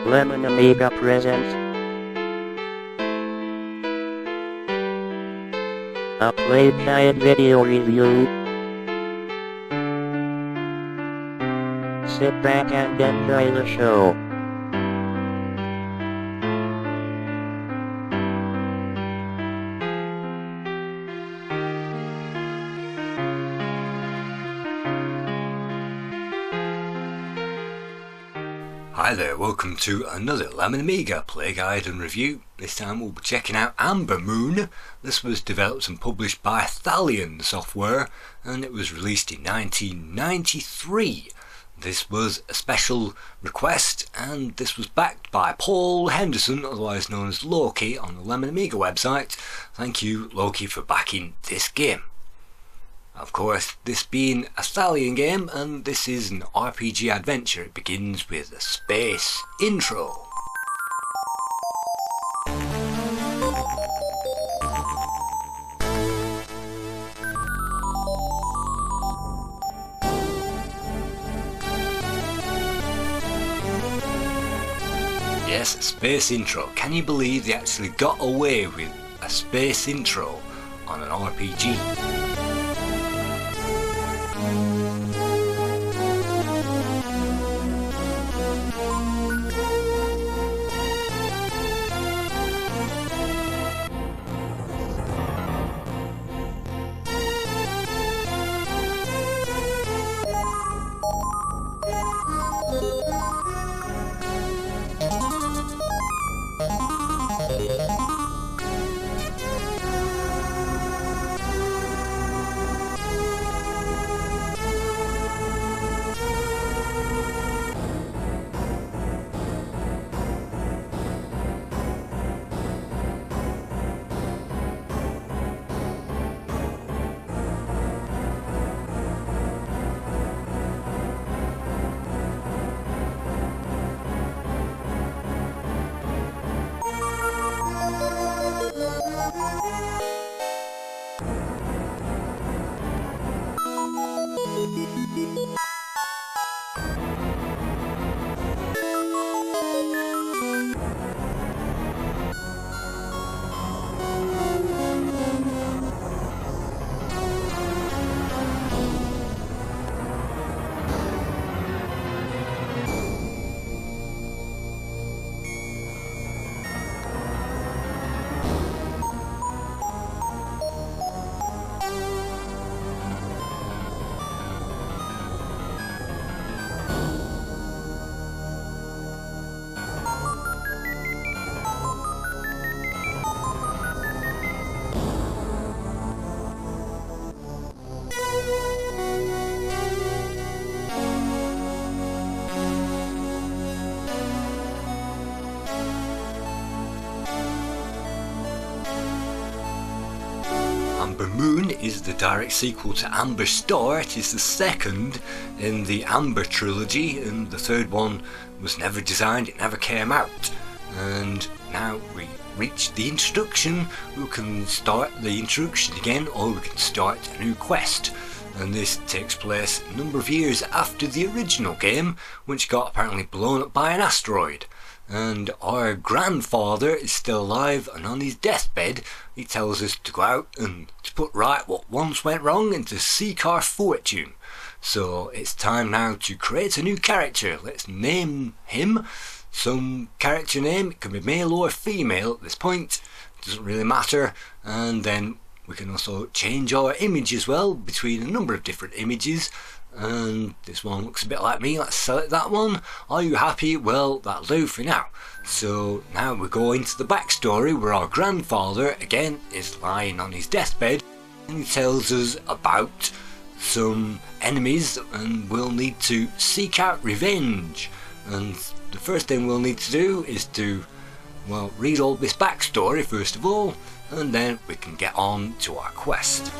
Lemon Amiga presents a Playguide video review. Sit back and enjoy the show. Hi there, welcome to another Lemon Amiga Playguide and review. This time we'll be checking out Ambermoon. This was developed and published by Thalion Software and it was released in 1993. This was a special request and this was backed by Paul Henderson, otherwise known as Loki, on the Lemon Amiga website. Thank you, Loki, for backing this game. Of course, this being a Thalion game, and this is an RPG adventure, it begins with a space intro. Yes, space intro. Can you believe they actually got away with a space intro on an RPG? Ambermoon is the direct sequel to Amberstar. It is the second in the Amber trilogy, and the third one was never designed, it never came out. And now we reach the introduction. We can start the introduction again, or we can start a new quest. And this takes place a number of years after the original game, which got apparently blown up by an asteroid. And our grandfather is still alive, and on his deathbed he tells us to go out and to put right what once went wrong and to seek our fortune. So it's time now to create a new character. Let's name him some character name. It can be male or female at this point, it doesn't really matter. And then we can also change our image as well between a number of different images. And this one looks a bit like me, let's select that one. Are you happy? Well, that'll do for now. So now we go into the backstory where our grandfather again is lying on his deathbed and he tells us about some enemies and we'll need to seek out revenge. And the first thing we'll need to do is to, well, read all this backstory first of all, and then we can get on to our quest.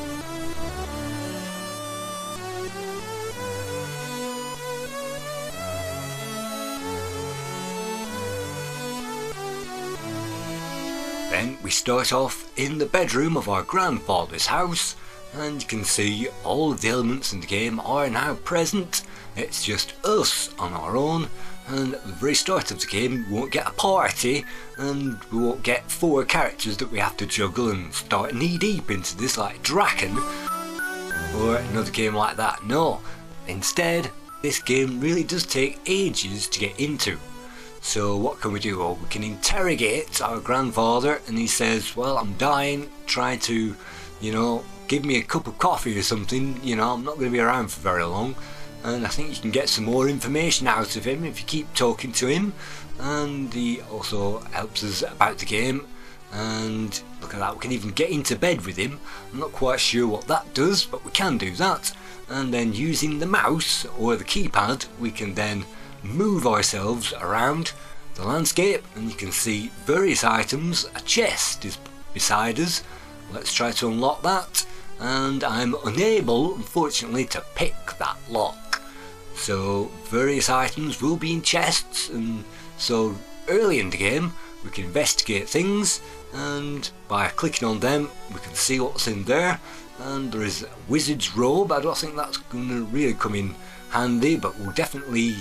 Then we start off in the bedroom of our grandfather's house, and you can see all of the elements in the game are now present. It's just us on our own, and at the very start of the game we won't get a party, and we won't get 4 characters that we have to juggle and start knee deep into this like Draken or another game like that. No, instead this game really does take ages to get into. So what can we do? Well, we can interrogate our grandfather, and he says, well, I'm dying, try to, give me a cup of coffee or something, I'm not going to be around for very long. And I think you can get some more information out of him if you keep talking to him. And he also helps us about the game, and look at that, we can even get into bed with him. I'm not quite sure what that does, but we can do that. And then using the mouse or the keypad, we can then move ourselves around the landscape, and you can see various items. A chest is beside us. Let's try to unlock that, and I'm unable, unfortunately, to pick that lock. So various items will be in chests, and so early in the game we can investigate things, and by clicking on them we can see what's in there. And there is a wizard's robe. I don't think that's going to really come in handy, but we'll definitely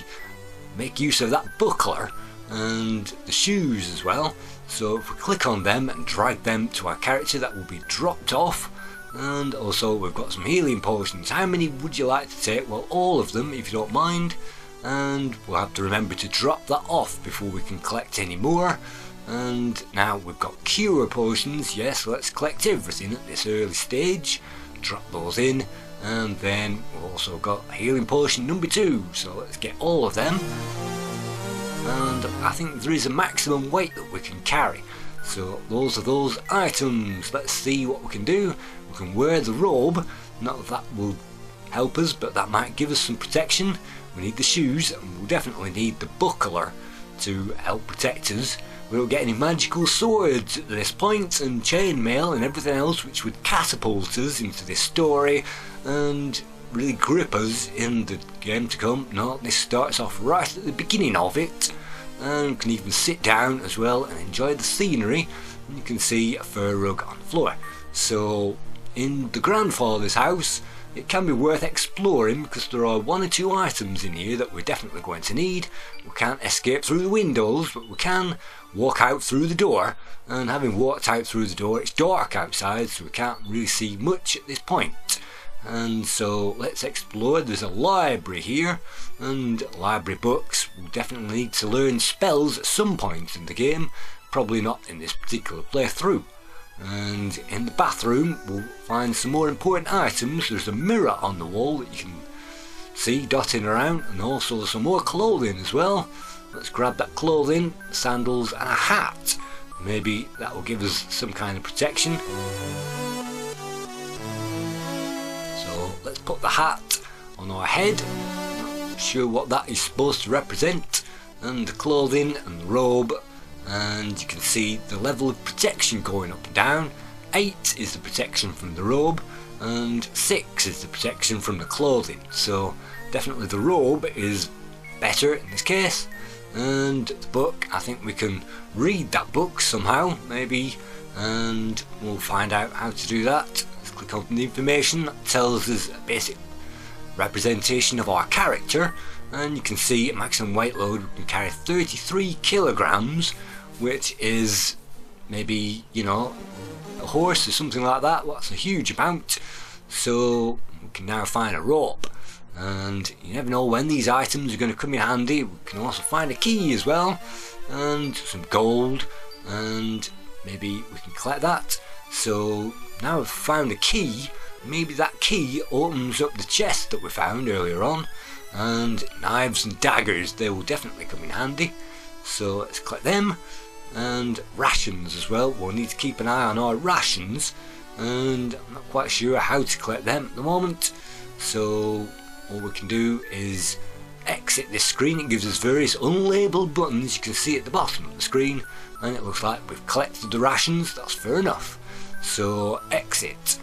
make use of that buckler and the shoes as well. So if we click on them and drag them to our character, that will be dropped off. And also we've got some healing potions. How many would you like to take? Well, all of them if you don't mind, and we'll have to remember to drop that off before we can collect any more. And now we've got cure potions. Yes, let's collect everything at this early stage, drop those in. And then we've also got healing potion number 2, so let's get all of them. And I think there is a maximum weight that we can carry, so those are those items. Let's see what we can do. We can wear the robe, not that that will help us, but that might give us some protection. We need the shoes, and we'll definitely need the buckler to help protect us. We don't get any magical swords at this point, and chainmail and everything else which would catapult us into this story and really grip us in the game to come. No, this starts off right at the beginning of it, and you can even sit down as well and enjoy the scenery. And you can see a fur rug on the floor. So in the grandfather's house it can be worth exploring, because there are 1 or 2 items in here that we're definitely going to need. We can't escape through the windows, but we can walk out through the door, and having walked out through the door, it's dark outside, so we can't really see much at this point. And so let's explore. There's a library here, and library books. We'll definitely need to learn spells at some point in the game, probably not in this particular playthrough. And in the bathroom we'll find some more important items. There's a mirror on the wall that you can see dotting around, and also some more clothing as well. Let's grab that clothing, sandals and a hat. Maybe that will give us some kind of protection. So let's put the hat on our head. Not sure what that is supposed to represent. And the clothing and the robe, and you can see the level of protection going up and down. 8 is the protection from the robe, and 6 is the protection from the clothing. So definitely the robe is better in this case. And the book, I think we can read that book somehow, maybe, and we'll find out how to do that. Let's click on the information that tells us a basic representation of our character, and you can see maximum weight load. We can carry 33 kilograms, which is maybe, a horse or something like that. Well, that's a huge amount. So we can now find a rope, and you never know when these items are going to come in handy. We can also find a key as well, and some gold, and maybe we can collect that. So now we've found a key, maybe that key opens up the chest that we found earlier on. And knives and daggers, they will definitely come in handy. So let's collect them. And rations as well. We'll need to keep an eye on our rations, and I'm not quite sure how to collect them at the moment. So all we can do is exit this screen. It gives us various unlabelled buttons you can see at the bottom of the screen, and it looks like we've collected the rations. That's fair enough. So exit,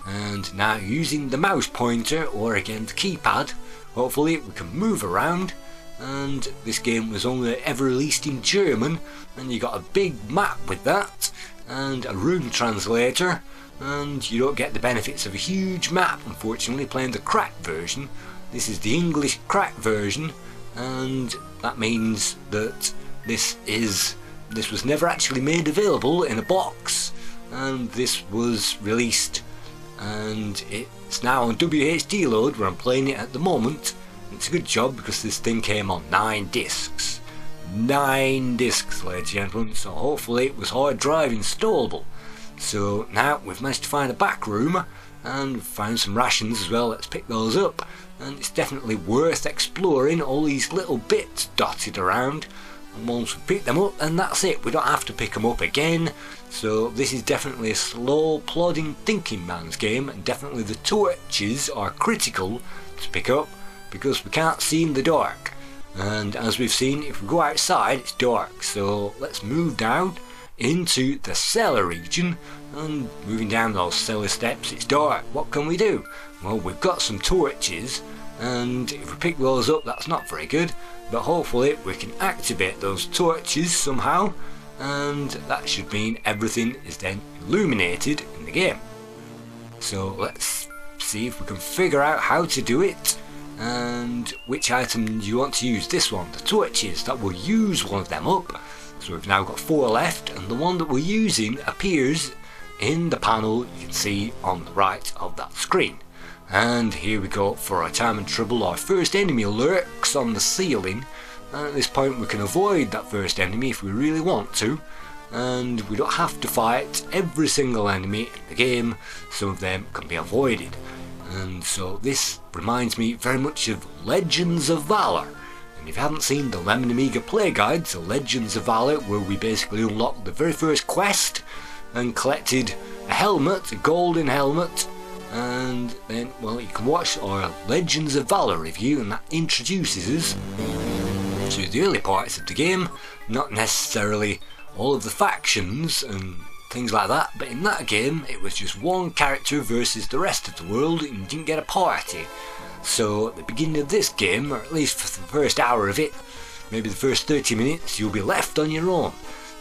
and now using the mouse pointer, or again the keypad, hopefully we can move around. And this game was only ever released in German, and you got a big map with that and a rune translator, and you don't get the benefits of a huge map unfortunately playing the cracked version. This is the English cracked version, and that means that this was never actually made available in a box, and this was released, and it's now on WHD load where I'm playing it at the moment. It's a good job because this thing came on 9 discs. 9 discs, ladies and gentlemen, so hopefully it was hard drive installable. So now we've managed to find a back room and found some rations as well. Let's pick those up, and it's definitely worth exploring all these little bits dotted around. And once we pick them up, and that's it, we don't have to pick them up again. So this is definitely a slow, plodding, thinking man's game, and definitely the torches are critical to pick up because we can't see in the dark. And as we've seen, if we go outside it's dark. So let's move down into the cellar region, and moving down those cellar steps it's dark. What can we do? Well, we've got some torches, and if we pick those up that's not very good, but hopefully we can activate those torches somehow, and that should mean everything is then illuminated in the game. So let's see if we can figure out how to do it. And which item do you want to use? This one, the torches, that will use one of them up. So we've now got 4 left, and the one that we're using appears in the panel you can see on the right of that screen. And here we go for our time and trouble. Our first enemy lurks on the ceiling, and at this point we can avoid that first enemy if we really want to, and we don't have to fight every single enemy in the game. Some of them can be avoided. And so this reminds me very much of Legends of Valor. And if you haven't seen the Lemon Amiga Playguide, so Legends of Valor, where we basically unlocked the very first quest and collected a helmet, a golden helmet, and then, well, you can watch our Legends of Valor review, and that introduces us to the early parts of the game, not necessarily all of the factions and things like that, but in that game it was just one character versus the rest of the world, and you didn't get a party. So at the beginning of this game, or at least for the first hour of it, maybe the first 30 minutes, you'll be left on your own.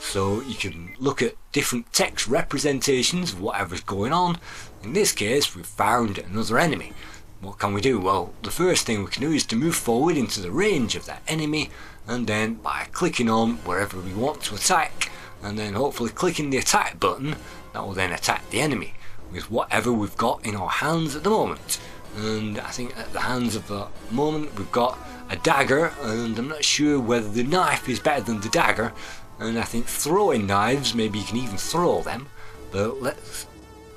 So you can look at different text representations of whatever's going on. In this case we've found another enemy. What can we do? Well, the first thing we can do is to move forward into the range of that enemy, and then by clicking on wherever we want to attack, and then hopefully clicking the attack button, that will then attack the enemy with whatever we've got in our hands at the moment. And I think at the hands of the moment we've got a dagger, and I'm not sure whether the knife is better than the dagger, and I think throwing knives, maybe you can even throw them, but let's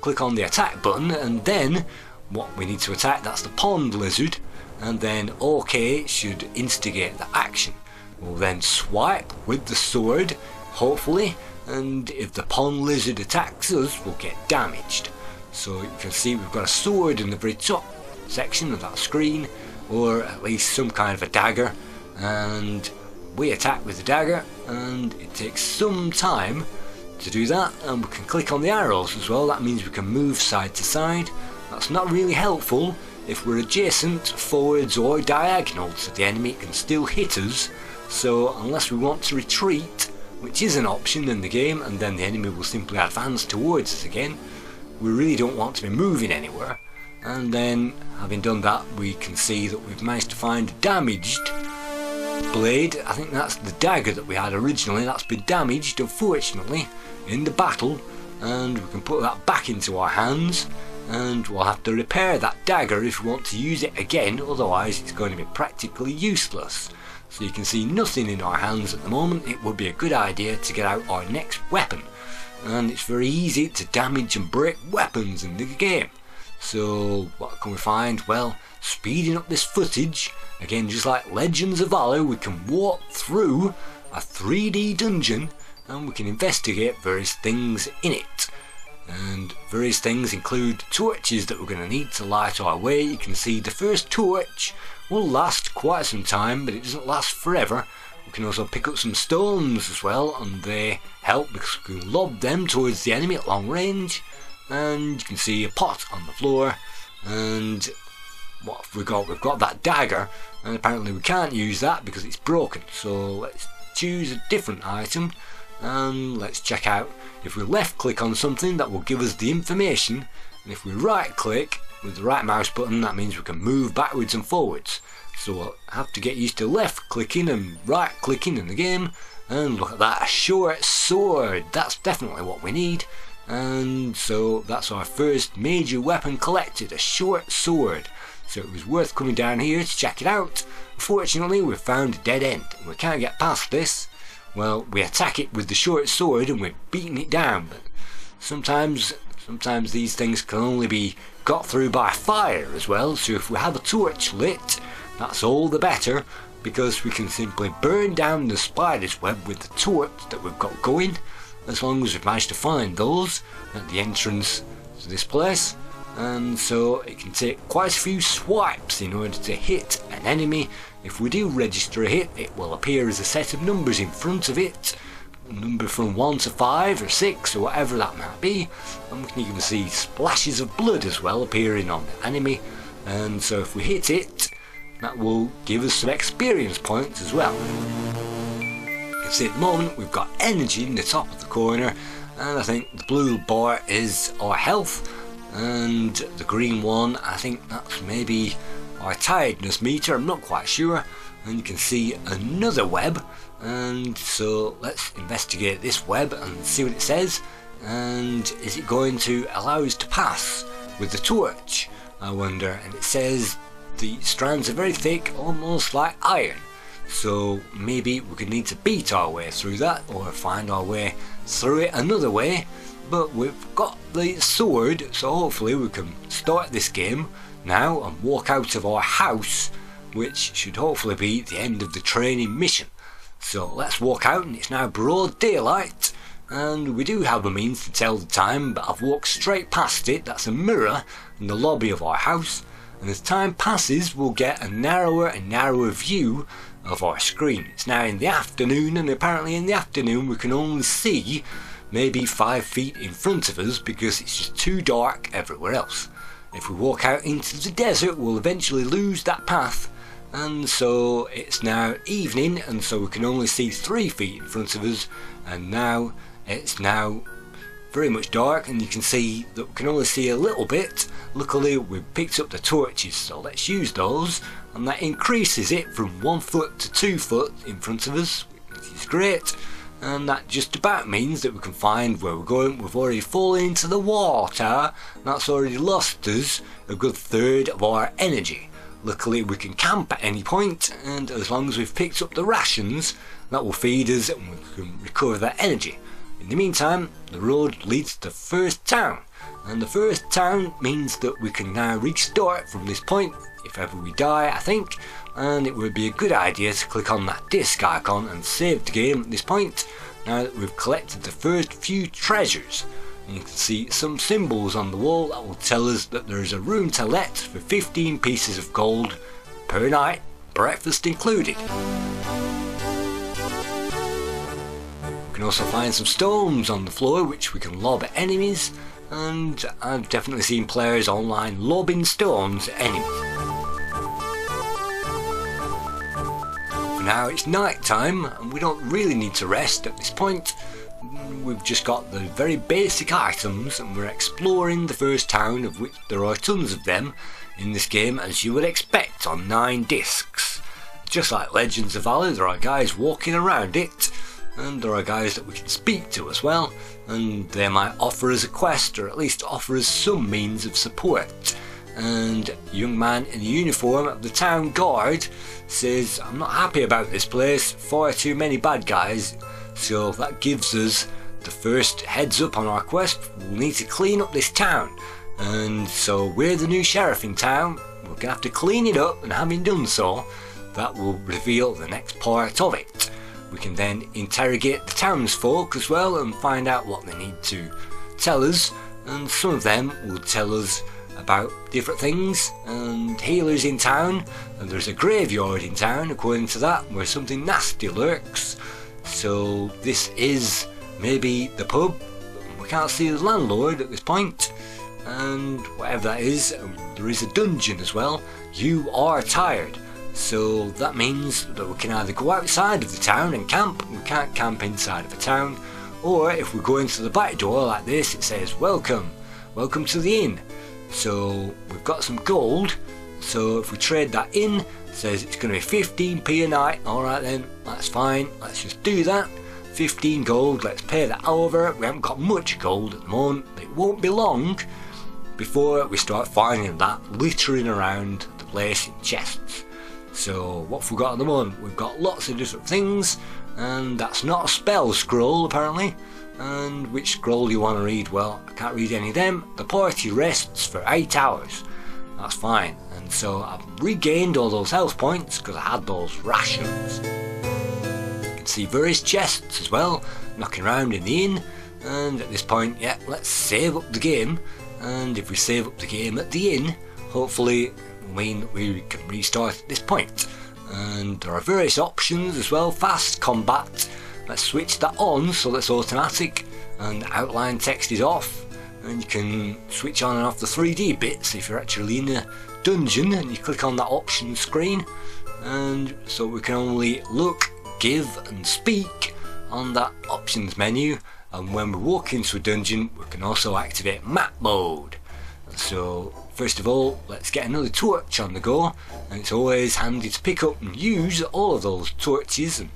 click on the attack button, and then what we need to attack, that's the pond lizard, and then OK should instigate the action. We'll then swipe with the sword, hopefully, and if the pond lizard attacks us we'll get damaged. So you can see we've got a sword in the very top section of that screen, or at least some kind of a dagger, and we attack with the dagger, and it takes some time to do that, and we can click on the arrows as well. That means we can move side to side. That's not really helpful if we're adjacent, forwards or diagonal to the enemy. It can still hit us, so unless we want to retreat, which is an option in the game, and then the enemy will simply advance towards us again, we really don't want to be moving anywhere. And then having done that, we can see that we've managed to find a damaged blade. I think that's the dagger that we had originally. That's been damaged, unfortunately, in the battle, and we can put that back into our hands, and we'll have to repair that dagger if we want to use it again, otherwise it's going to be practically useless. So you can see nothing in our hands at the moment. It would be a good idea to get out our next weapon, and it's very easy to damage and break weapons in the game. So what can we find? Well, speeding up this footage, again just like Legends of Valor, we can walk through a 3D dungeon and we can investigate various things in it. And various things include torches that we're going to need to light our way. You can see the first torch will last quite some time, but it doesn't last forever. We can also pick up some stones as well, and they help because we can lob them towards the enemy at long range. And you can see a pot on the floor, and what have we got? We've got that dagger, and apparently we can't use that because it's broken. So let's choose a different item, and let's check out. If we left click on something, that will give us the information, and if we right click with the right mouse button, that means we can move backwards and forwards. so we'll have to get used to left clicking and right clicking in the game. And look at that, a short sword, that's definitely what we need. And so that's our first major weapon collected, a short sword. So it was worth coming down here to check it out. Unfortunately, we've found a dead end and we can't get past this. Well, we attack it with the short sword and we're beating it down, but sometimes these things can only be got through by fire as well. So if we have a torch lit, that's all the better, because we can simply burn down the spider's web with the torch that we've got going, as long as we've managed to find those at the entrance to this place. And so it can take quite a few swipes in order to hit an enemy. If we do register a hit, it will appear as a set of numbers in front of it, a number from 1 to 5 or 6 or whatever that might be, and we can even see splashes of blood as well appearing on the enemy. And so if we hit it, that will give us some experience points as well. You can see at the moment we've got energy in the top of the corner, and I think the blue bar is our health, and the green one, I think that's maybe our tiredness meter, I'm not quite sure. And you can see another web, and so let's investigate this web and see what it says. And is it going to allow us to pass with the torch, I wonder? And it says the strands are very thick, almost like iron, so maybe we could need to beat our way through that or find our way through it another way. But we've got the sword, so hopefully we can start this game now and walk out of our house, which should hopefully be the end of the training mission. So let's walk out, and it's now broad daylight, and we do have a means to tell the time, but I've walked straight past it. That's a mirror in the lobby of our house, and as time passes we'll get a narrower and narrower view of our screen. It's now in the afternoon, and apparently in the afternoon we can only see maybe 5 feet in front of us because it's just too dark everywhere else. If we walk out into the desert we'll eventually lose that path, and so it's now evening, and so we can only see 3 feet in front of us, and now it's now very much dark, and you can see that we can only see a little bit. Luckily we've picked up the torches, so let's use those, and that increases it from 1 foot to 2 foot in front of us, which is great. And that just about means that we can find where we're going. We've already fallen into the water, that's already lost us a good third of our energy. Luckily we can camp at any point, and as long as we've picked up the rations, that will feed us and we can recover that energy. In the meantime, the road leads to the first town, and the first town means that we can now restart from this point if ever we die, I think. And it would be a good idea to click on that disc icon and save the game at this point, now that we've collected the first few treasures. And you can see some symbols on the wall that will tell us that there is a room to let for 15 pieces of gold per night, breakfast included. We can also find some stones on the floor which we can lob at enemies, and I've definitely seen players online lobbing stones at enemies. Now it's night time and we don't really need to rest at this point. We've just got the very basic items and we're exploring the first town, of which there are tons of them in this game, as you would expect on 9 discs. Just like Legends of Valor, there are guys walking around it, and there are guys that we can speak to as well, and they might offer us a quest or at least offer us some means of support. And a young man in the uniform of the town guard says, "I'm not happy about this place, far too many bad guys." So that gives us the first heads up on our quest. We'll need to clean up this town, and so we're the new sheriff in town. We're gonna have to clean it up, and having done so, that will reveal the next part of it. We can then interrogate the townsfolk as well and find out what they need to tell us, and some of them will tell us about different things and healers in town, and there's a graveyard in town according to that where something nasty lurks. So this is maybe the pub. We can't see the landlord at this point, and whatever that is, there is a dungeon as well. You are tired, so that means that we can either go outside of the town and camp. We can't camp inside of a town, or if we go into the back door like this, it says welcome to the inn. So we've got some gold, so if we trade that in, says it's going to be 15p a night. Alright then, that's fine, let's just do that. 15 gold, let's pay that over. We haven't got much gold at the moment, but it won't be long before we start finding that littering around the place in chests. So what have we got at the moment? We've got lots of different things, and that's not a spell scroll apparently. And which scroll do you want to read? Well, I can't read any of them. The party rests for 8 hours. That's fine. And so I've regained all those health points because I had those rations. You can see various chests as well, knocking around in the inn. And at this point, yeah, let's save up the game. And if we save up the game at the inn, hopefully it'll mean that we can restart at this point. And there are various options as well. Fast combat. Let's switch that on so that's automatic, and outline text is off, and you can switch on and off the 3D bits if you're actually in a dungeon, and you click on that option screen, and so we can only look, give and speak on that options menu. And when we walk into a dungeon, we can also activate map mode. So first of all, let's get another torch on the go, and it's always handy to pick up and use all of those torches and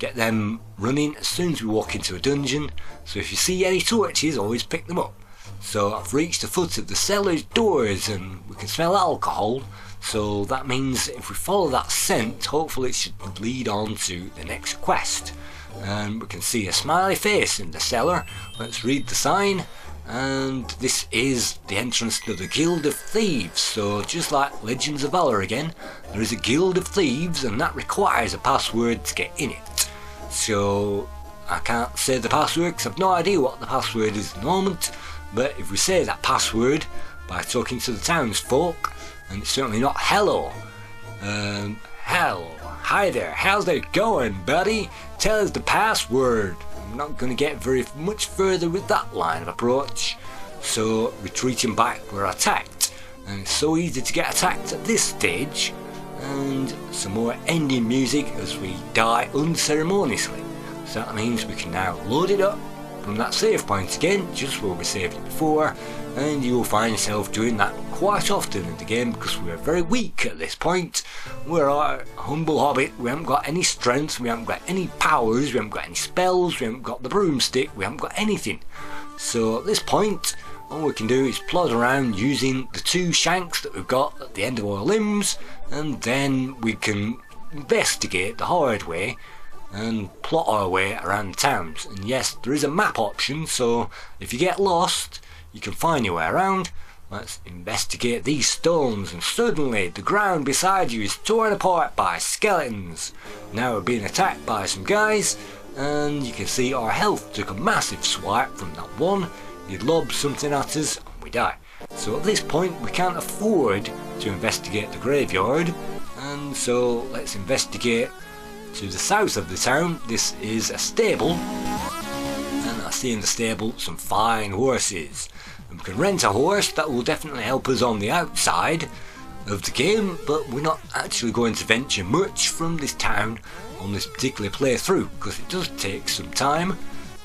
get them running as soon as we walk into a dungeon. So if you see any torches, always pick them up. So I've reached the foot of the cellar's doors and we can smell alcohol, so that means if we follow that scent, hopefully it should lead on to the next quest. And we can see a smiley face in the cellar. Let's read the sign, and this is the entrance to the Guild of Thieves. So just like Legends of Valor again, there is a Guild of Thieves, and that requires a password to get in it. So I can't say the password because I've no idea what the password is at the moment, but if we say that password by talking to the townsfolk, and it's certainly not hello. Hello, hi there, how's it going, buddy? Tell us the password. I'm not going to get very much further with that line of approach. So retreating back, we're attacked, and it's so easy to get attacked at this stage. And some more ending music as we die unceremoniously. So that means we can now load it up from that save point again, just where we saved it before, and you will find yourself doing that quite often in the game because we are very weak at this point. We're a humble hobbit, we haven't got any strength, we haven't got any powers, we haven't got any spells, we haven't got the broomstick, we haven't got anything. So at this point, all we can do is plod around using the 2 shanks that we've got at the end of our limbs, and then we can investigate the hard way and plot our way around the towns. And yes, there is a map option, so if you get lost, you can find your way around. Let's investigate these stones, and suddenly the ground beside you is torn apart by skeletons. Now we're being attacked by some guys, and you can see our health took a massive swipe from that one. He lobs something at us and we die. So at this point we can't afford to investigate the graveyard, and so let's investigate to the south of the town. This is a stable, and I see in the stable some fine horses. And we can rent a horse. That will definitely help us on the outside of the game, but we're not actually going to venture much from this town on this particular playthrough because it does take some time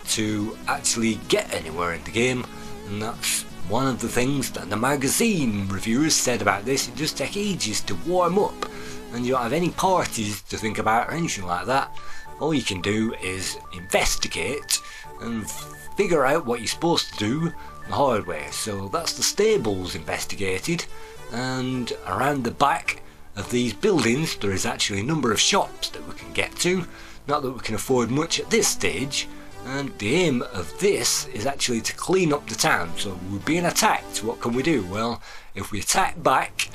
to actually get anywhere in the game, and that's one of the things that the magazine reviewers said about this. It does take ages to warm up, and you don't have any parties to think about or anything like that. All you can do is investigate and figure out what you're supposed to do the hard way. So that's the stables investigated, and around the back of these buildings there is actually a number of shops that we can get to. Not that we can afford much at this stage, and the aim of this is actually to clean up the town. So we're being attacked, what can we do? Well, if we attack back,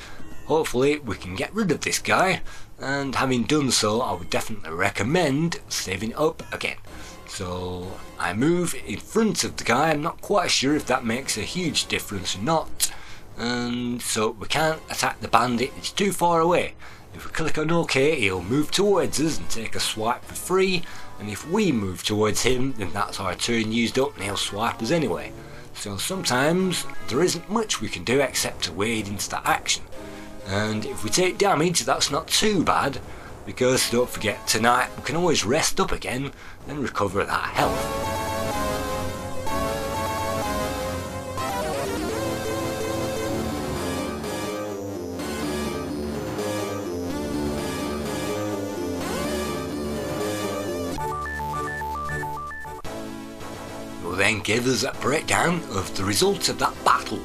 hopefully we can get rid of this guy, and having done so I would definitely recommend saving up again. So I move in front of the guy. I'm not quite sure if that makes a huge difference or not, and so we can't attack the bandit, it's too far away. If we click on OK, he'll move towards us and take a swipe for free, and if we move towards him, then that's our turn used up and he'll swipe us anyway. So sometimes there isn't much we can do except to wade into that action. And if we take damage, that's not too bad, because don't forget, tonight we can always rest up again and recover that health. will then give us a breakdown of the results of that battle,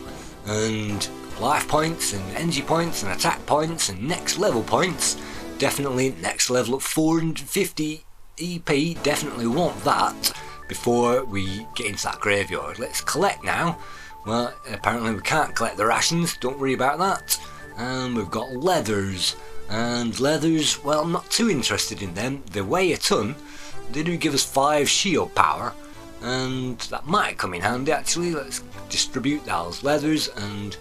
and life points and energy points and attack points and next level points. Definitely next level at 450 EP, definitely want that before we get into that graveyard. Let's collect now. Well, apparently we can't collect the rations, don't worry about that. And we've got leathers, and leathers, well, I'm not too interested in them. They weigh a ton, they do give us 5 shield power, and that might come in handy actually. Let's distribute those leathers, and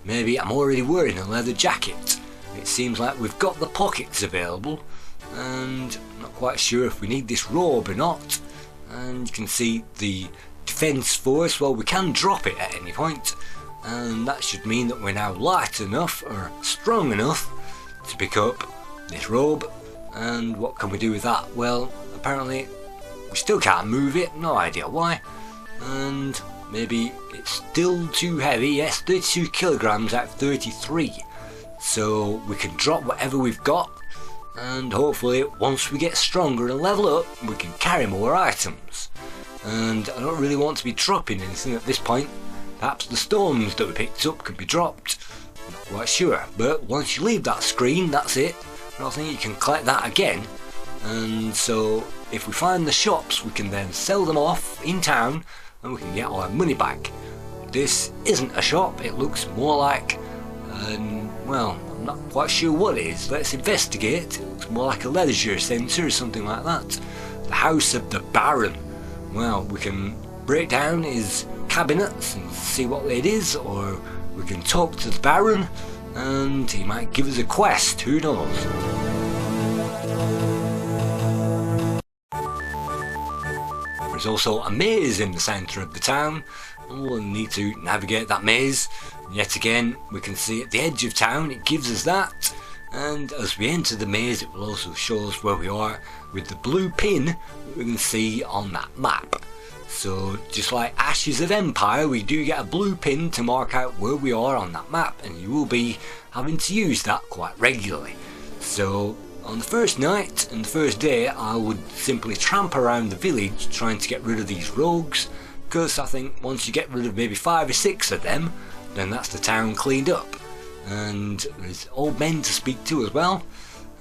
maybe I'm already wearing a leather jacket. It seems like we've got the pockets available, and I'm not quite sure if we need this robe or not. And you can see the defense force, well, we can drop it at any point, and that should mean that we're now light enough or strong enough to pick up this robe. And what can we do with that? Well, apparently we still can't move it, no idea why, and maybe it's still too heavy. Yes, 32 kilograms out of 33, so we can drop whatever we've got, and hopefully once we get stronger and level up we can carry more items. And I don't really want to be dropping anything at this point. Perhaps the stones that we picked up could be dropped, not quite sure, but once you leave that screen, that's it. I don't think you can collect that again. And so if we find the shops, we can then sell them off in town and we can get our money back. This isn't a shop, it looks more like, well, I'm not quite sure what it is. Let's investigate. It looks more like a leisure centre or something like that. The house of the Baron. Well, we can break down his cabinets and see what it is, or we can talk to the Baron and he might give us a quest, who knows. There's also a maze in the centre of the town, and we'll need to navigate that maze. Yet again, we can see at the edge of town it gives us that, and as we enter the maze it will also show us where we are with the blue pin that we can see on that map. So just like Ashes of Empire, we do get a blue pin to mark out where we are on that map, and you will be having to use that quite regularly. So on the first night and the first day I would simply tramp around the village trying to get rid of these rogues, because I think once you get rid of maybe 5 or 6 of them, then that's the town cleaned up. And there's old men to speak to as well,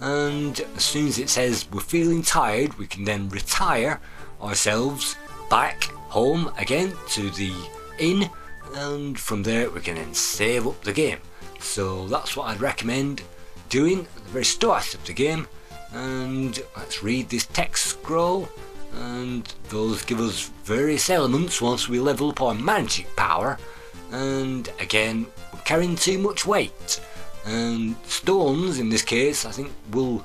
and as soon as it says we're feeling tired we can then retire ourselves back home again to the inn, and from there we can then save up the game. So that's what I'd recommend doing at the very start of the game. And let's read this text scroll, and those give us various elements once we level up our magic power. And again, we're carrying too much weight, and stones in this case I think will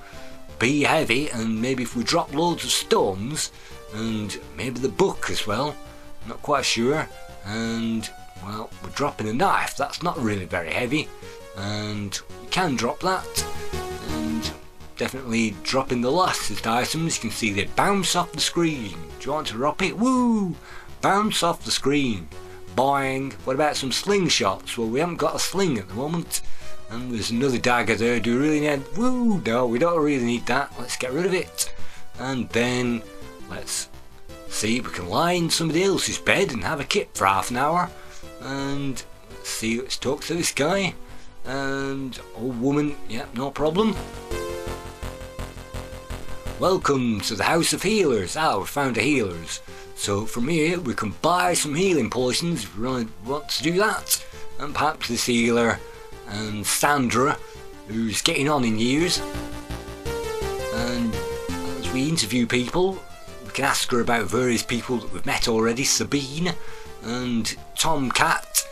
be heavy, and maybe if we drop loads of stones and maybe the book as well, not quite sure. And well, we're dropping a knife, that's not really very heavy, and you can drop that. And definitely dropping the last items, you can see they bounce off the screen. Do you want to drop it? Woo! Bounce off the screen. Boing. What about some slingshots? Well, we haven't got a sling at the moment. And there's another dagger there. Do we really need? Woo! No, we don't really need that. Let's get rid of it. And then let's see if we can lie in somebody else's bed and have a kip for half an hour. And let's talk to this guy. And old woman, yeah, no problem. Welcome to the House of Healers. Ah, we found the healers. So from here we can buy some healing potions if we really want to do that. And perhaps this healer and Sandra, who's getting on in years. And as we interview people, we can ask her about various people that we've met already, Sabine and Tomcat.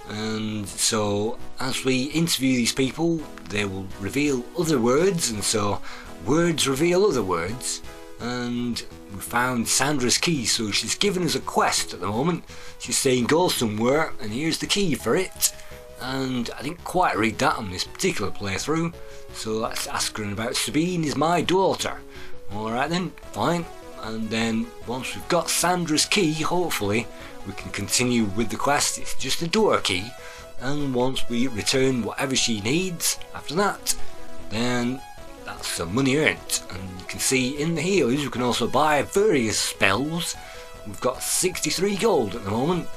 And so as we interview these people, they will reveal other words, and so words reveal other words. And we found Sandra'S Key, so she's given us a quest at the moment. She's saying go somewhere and here's the key for it. And I didn't quite read that on this particular playthrough, so let's ask her about Sabine is my daughter. Alright then, fine. And then once we've got Sandra'S Key, hopefully we can continue with the quest. It's just a door key, and once we return whatever she needs after that, then that's some money earned. And you can see in the healers you can also buy various spells we've got 63 gold at the moment,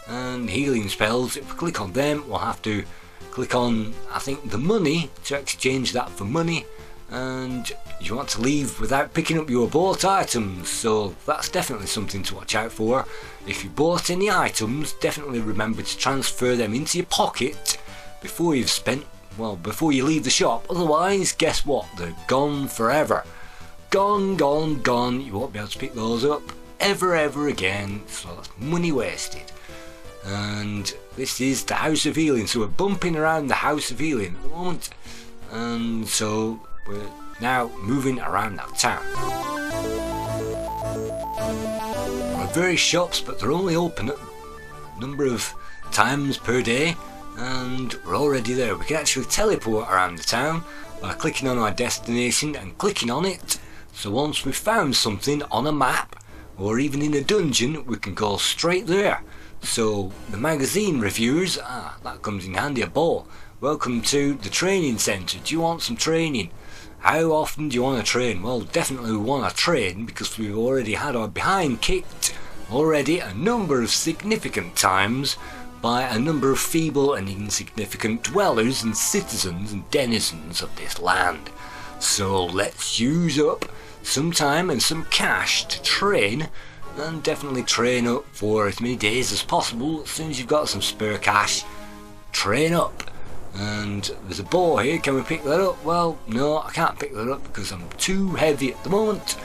and healing spells, if we click on them, we'll have to click on, I think, the money to exchange that for money, and you want to leave without picking up your bought items, so that's definitely something to watch out for. If you bought any items, definitely remember to transfer them into your pocket before you've spent, well, before you leave the shop, otherwise guess what, they're gone forever. Gone, gone, gone, you won't be able to pick those up ever again, so that's money wasted. And this is the House of Healing, so we're bumping around the House of Healing at the moment, and so we're now moving around that town. There are various shops, but they're only open a number of times per day, and we're already there. We can actually teleport around the town by clicking on our destination and clicking on it, so once we've found something on a map or even in a dungeon, we can go straight there. So the magazine reviewers, that comes in handy. A ball. Welcome to the training centre. Do you want some training? How often do you want to train? Well, definitely we want to train because we've already had our behind kicked already a number of significant times by a number of feeble and insignificant dwellers and citizens and denizens of this land. So let's use up some time and some cash to train, and definitely train up for as many days as possible. As soon as you've got some spare cash, train up. And there's a bow here, can we pick that up? Well, no, I can't pick that up because I'm too heavy at the moment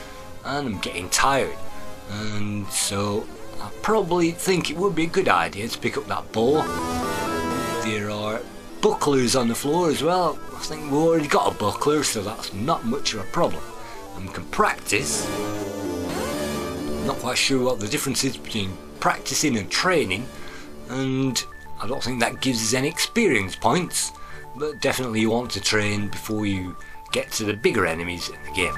and I'm getting tired, and so I probably think it would be a good idea to pick up that bow. There are bucklers on the floor as well. I think we've already got a buckler, so that's not much of a problem, and we can practice. Not quite sure what the difference is between practicing and training, and I don't think that gives us any experience points, but definitely you want to train before you get to the bigger enemies in the game.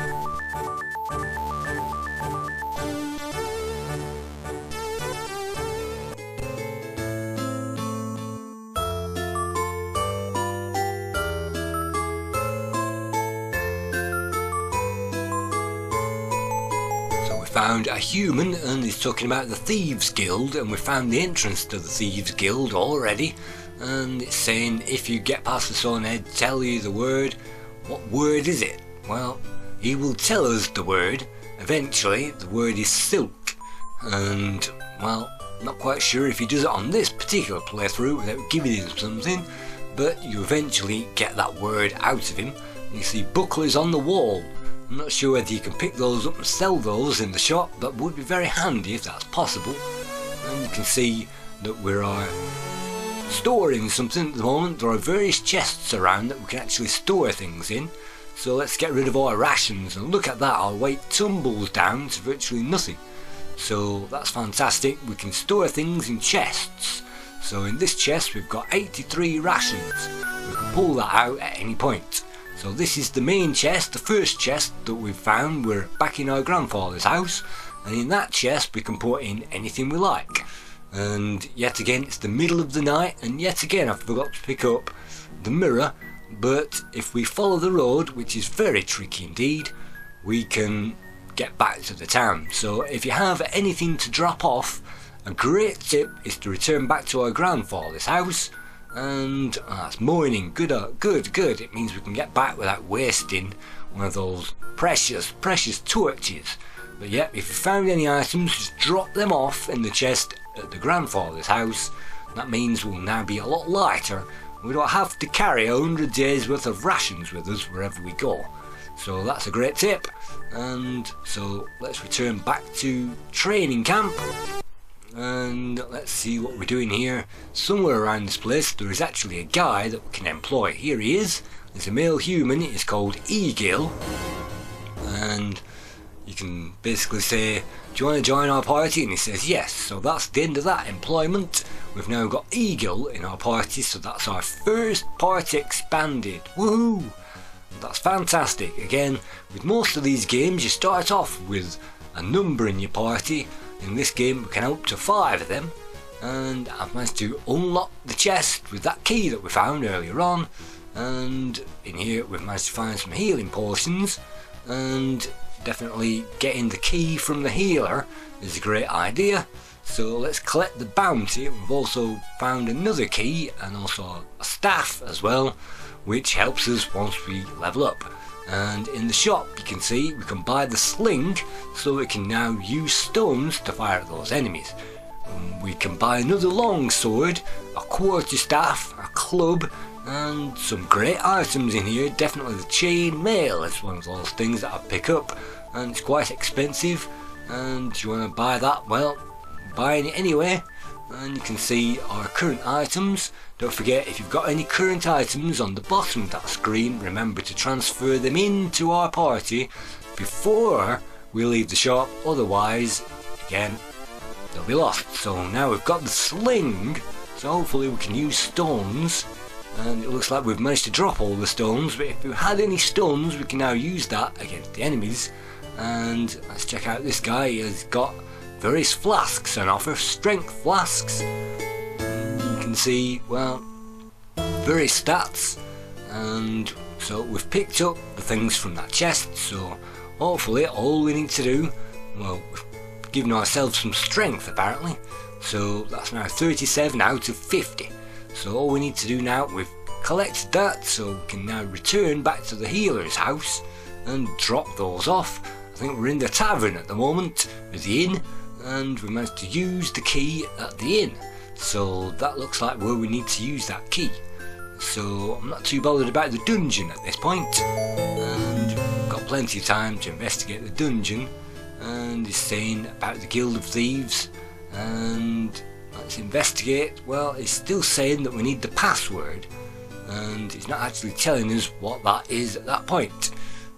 Found a human, and he's talking about the Thieves Guild, and we found the entrance to the Thieves Guild already, and it's saying if you get past the stone head, tell you the word. What word is it? Well, he will tell us the word eventually. The word is silk, and well, not quite sure if he does it on this particular playthrough without giving him something, but you eventually get that word out of him. You see bucklers on the wall. I'm not sure whether you can pick those up and sell those in the shop. That would be very handy if that's possible. And you can see that we are storing something at the moment. There are various chests around that we can actually store things in. So let's get rid of our rations, and look at that, our weight tumbles down to virtually nothing. So that's fantastic. We can store things in chests. So in this chest we've got 83 rations. We can pull that out at any point. So this is the main chest, the first chest that we've found. We're back in our grandfather's house, and in that chest we can put in anything we like. And yet again it's the middle of the night, and yet again I forgot to pick up the mirror, but if we follow the road, which is very tricky indeed, we can get back to the town. So if you have anything to drop off, a great tip is to return back to our grandfather's house. And that's morning. Good. It means we can get back without wasting one of those precious torches. But yeah, if you found any items, just drop them off in the chest at the grandfather's house. That means we'll now be a lot lighter. We don't have to carry 100 days worth of rations with us wherever we go. So that's a great tip. And so let's return back to training camp. And let's see what we're doing here. Somewhere around this place there is actually a guy that we can employ. Here he is. There's a male human. He's called Egil, and you can basically say, do you want to join our party? And he says yes. So that's the end of that employment. We've now got Egil in our party, so that's our first party expanded. Woohoo! That's fantastic. Again, with most of these games you start off with a number in your party. In this game we can up to 5 of them, and I've managed to unlock the chest with that key that we found earlier on, and in here we've managed to find some healing potions, and definitely getting the key from the healer is a great idea. So let's collect the bounty. We've also found another key and also a staff as well, which helps us once we level up. And in the shop you can see we can buy the sling, so we can now use stones to fire at those enemies. We can buy another long sword, a quarterstaff, a club, and some great items in here. Definitely the chain mail is one of those things that I pick up, and it's quite expensive, and if you want to buy that, well, buying it anyway. And you can see our current items. Don't forget, if you've got any current items on the bottom of that screen, remember to transfer them into our party before we leave the shop, otherwise again they'll be lost. So now we've got the sling, so hopefully we can use stones, and it looks like we've managed to drop all the stones, but if we had any stones we can now use that against the enemies. And let's check out this guy. He has got various flasks on offer, strength flasks. You can see, well, various stats, and so we've picked up the things from that chest, so hopefully all we need to do, well, we've given ourselves some strength apparently, so that's now 37 out of 50. So all we need to do now, we've collected that, so we can now return back to the healer's house and drop those off. I think we're in the tavern at the moment, with the inn, and we managed to use the key at the inn, so that looks like where we need to use that key. So I'm not too bothered about the dungeon at this point, and we've got plenty of time to investigate the dungeon. And he's saying about the Guild of Thieves, and let's investigate. Well, he's still saying that we need the password, and he's not actually telling us what that is at that point.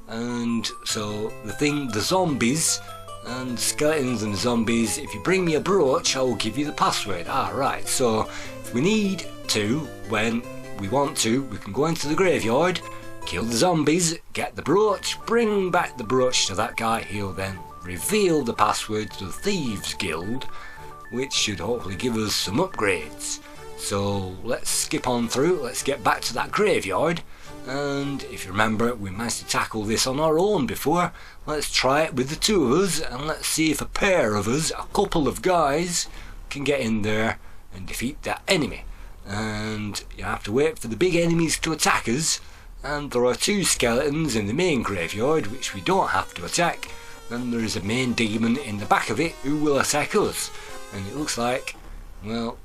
And so the zombies and skeletons and zombies, if you bring me a brooch I will give you the password. Right, so if we need to, when we want to, we can go into the graveyard, kill the zombies, get the brooch, bring back the brooch to that guy. He'll then reveal the password to the Thieves Guild, which should hopefully give us some upgrades. So let's skip on through, let's get back to that graveyard. And if you remember, we managed to tackle this on our own before. Let's try it with the two of us, and let's see if a pair of us, a couple of guys, can get in there and defeat that enemy. And you have to wait for the big enemies to attack us, and there are two skeletons in the main graveyard which we don't have to attack, and there is a main demon in the back of it who will attack us. And it looks like, well,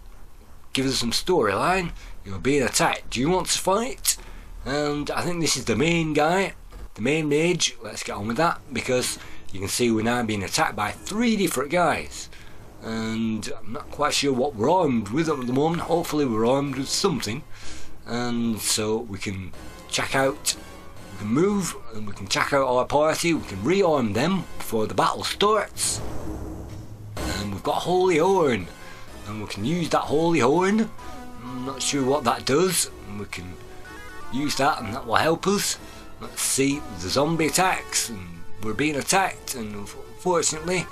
give us some storyline. You're being attacked, do you want to fight? And I think this is the main guy, the main mage. Let's get on with that, because you can see we're now being attacked by 3 different guys, and I'm not quite sure what we're armed with at the moment. Hopefully we're armed with something, and so we can check out, we can move and we can check out our party. We can rearm them before the battle starts, and we've got Holy Horn, and we can use that Holy Horn. I'm not sure what that does, and we can use that and that will help us. Let's see the zombie attacks, and we're being attacked, and unfortunately,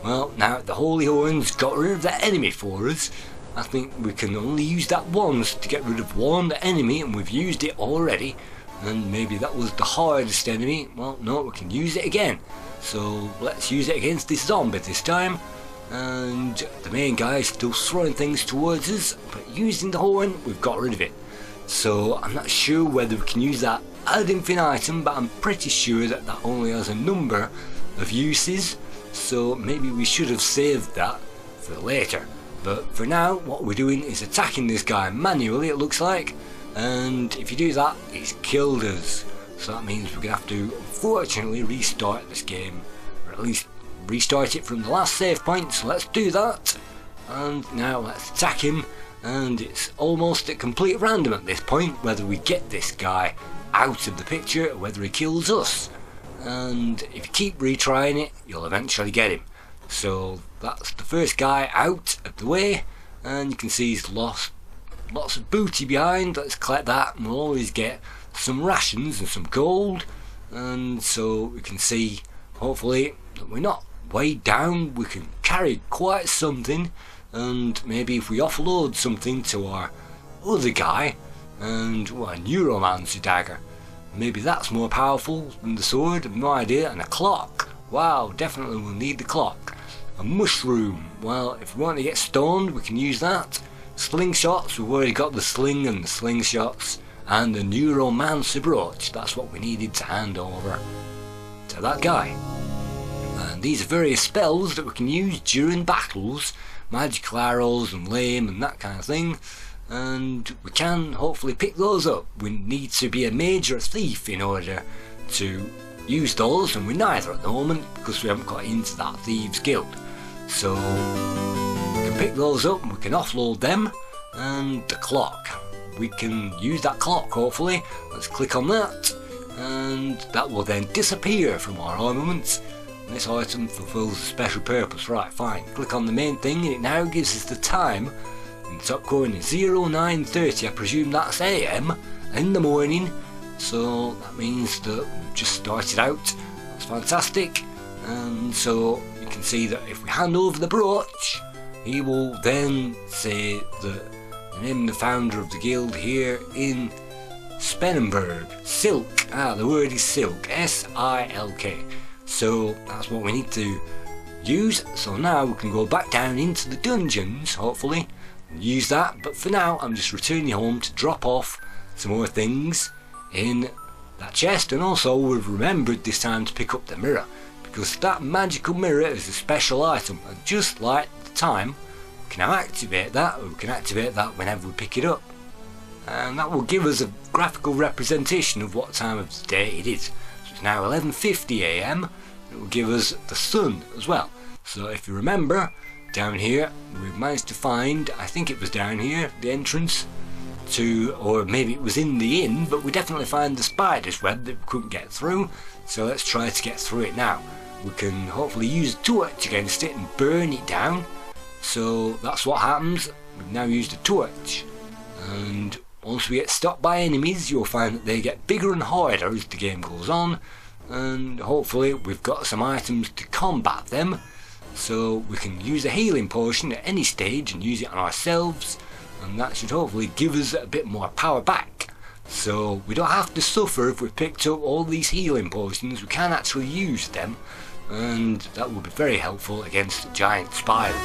well, now the Holy Horn's got rid of that enemy for us. I think we can only use that once to get rid of one enemy, and we've used it already, and maybe that was the hardest enemy. Well, no, we can use it again, so let's use it against this zombie this time. And the main guy is still throwing things towards us, but using the horn we've got rid of it. So I'm not sure whether we can use that ad infinitum, but I'm pretty sure that that only has a number of uses, so maybe we should have saved that for later. But for now, what we're doing is attacking this guy manually, it looks like, and if you do that, he's killed us. So that means we're going to have to, unfortunately, restart this game, or at least restart it from the last save point. So let's do that, and now let's attack him. And it's almost at complete random at this point whether we get this guy out of the picture or whether he kills us. And if you keep retrying it, you'll eventually get him. So that's the first guy out of the way, and you can see he's lost lots of booty behind. Let's collect that, and we'll always get some rations and some gold. And so we can see, hopefully, that we're not weighed down, we can carry quite something. And maybe if we offload something to our other guy, and well, a neuromancer dagger, maybe that's more powerful than the sword, I've no idea, and a clock. Wow, definitely we'll need the clock. A mushroom, well, if we want to get stoned, we can use that. Slingshots, we've already got the sling and the slingshots. And the neuromancer brooch, that's what we needed to hand over to that guy. And these are various spells that we can use during battles, magical arrows and lame and that kind of thing, and we can hopefully pick those up. We need to be a mage or a thief in order to use those, and we're neither at the moment because we haven't got into that thieves guild. So we can pick those up and we can offload them. And the clock, we can use that clock hopefully. Let's click on that, and that will then disappear from our armaments. This item fulfills a special purpose. Right, fine. Click on the main thing and it now gives us the time. In the top corner, 0930, I presume that's AM in the morning. So that means that we've just started out. That's fantastic. And so you can see that if we hand over the brooch, he will then say that the name of the founder of the guild here in Spenenberg. Silk. The word is silk. S-I-L-K. So that's what we need to use. So now we can go back down into the dungeons, hopefully, and use that. But for now, I'm just returning home to drop off some more things in that chest. And also, we've remembered this time to pick up the mirror, because that magical mirror is a special item. And just like the time, we can now activate that, or we can activate that whenever we pick it up. And that will give us a graphical representation of what time of the day it is. It's now 11:50 AM. It will give us the sun as well. So if you remember, down here we've managed to find, I think it was down here, the entrance to, or maybe it was in the inn, but we definitely find the spider's web that we couldn't get through. So let's try to get through it now. We can hopefully use a torch against it and burn it down. So that's what happens. We've now used a torch, and once we get stopped by enemies, you'll find that they get bigger and harder as the game goes on, and hopefully we've got some items to combat them, so we can use a healing potion at any stage and use it on ourselves, and that should hopefully give us a bit more power back. So we don't have to suffer if we've picked up all these healing potions. We can actually use them, and that will be very helpful against the giant spider.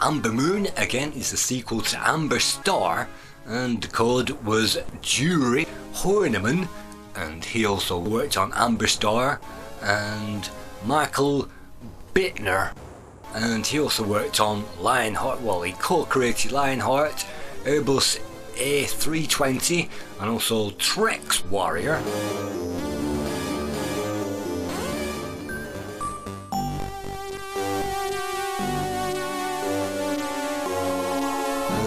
Ambermoon again is the sequel to Amberstar, and the code was Jury Horniman, and he also worked on Amberstar, and Michael Bittner, and he also worked on Lionheart. Well, he co-created Lionheart, Airbus A320, and also Trex Warrior.